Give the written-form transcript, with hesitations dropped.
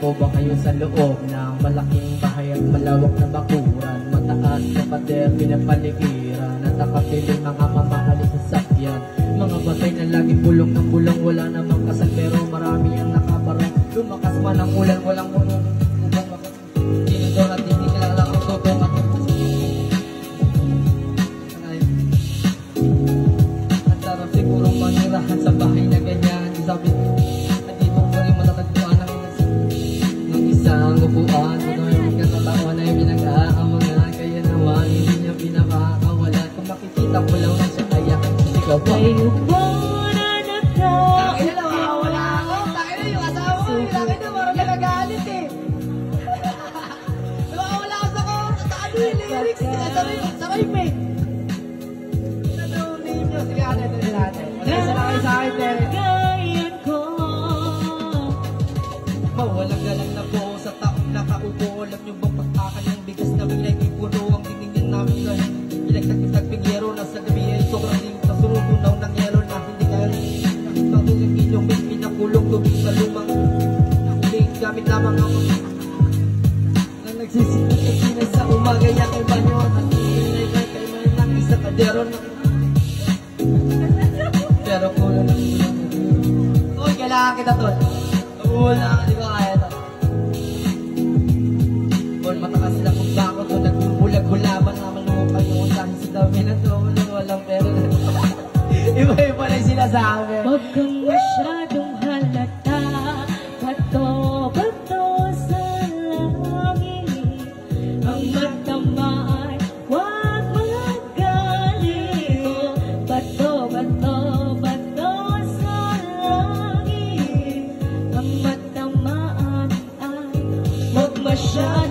po ba kayo sa loob ng malaking bahay at malawak na bakuran? Mataas na pader, pinapaligiran at nakapiling mga mamahaling sasakyan. Mga batay na laging bulong ng bulong, wala namang kasal pero marami ang nakabarang. Lumakas man ang ulan, walang punong tinidor at hindi kilala ang totoo at at sarap sigurong manirahan sa bahay na ganyan. Sabi ko, hindi mo pa rin matatagpuan ng isang upuan. Kung yung katatawan ay pinag-aamangan, kaya naman hindi niya pinakakawalan. Kung makikita ko lang na siya, kaya ikaw pa. Kayo po na nagkakita. Takina na, wala ako. Takina yung asawa ko. Takina na, marami nagalit eh. Wala ako sa ko. Ano yung lyrics? Sabay pa eh. Nanunin nyo. Sige, ano ito din natin. Wala sa lang sa akin, Terry. Kagayan ko. Mawalang galang na po sa taong nakaupo. Alam nyo bang pagpakan ng bigas na bigay ko'y puno ang diningin namin dahil pinagtagpitag pingyero na sa gabi ay sobrang din kasurundunaw ng yelo na hindi kaya pagtusin inyong may pinakulong lubing sa lumang huling gamit lamang ako na nagsisikat sa umaga yan kay banyo at hinay kay man lang isa kadero na pero kulo ng uy, kailangan kita tol. Wala, hindi ko kaya ito. Kung matakas sila kung bako to, nagbubulag-hulaban naman mo kayo dahil sa dami na to, walang pero na. Iba-iba na sila sa amin. Huwag kang masyadong halata. Bato-bato sa langit. Ang matamaan, huwag magalit. Bato-bato, bato sa langit. Ang matamaan ay huwag masyadong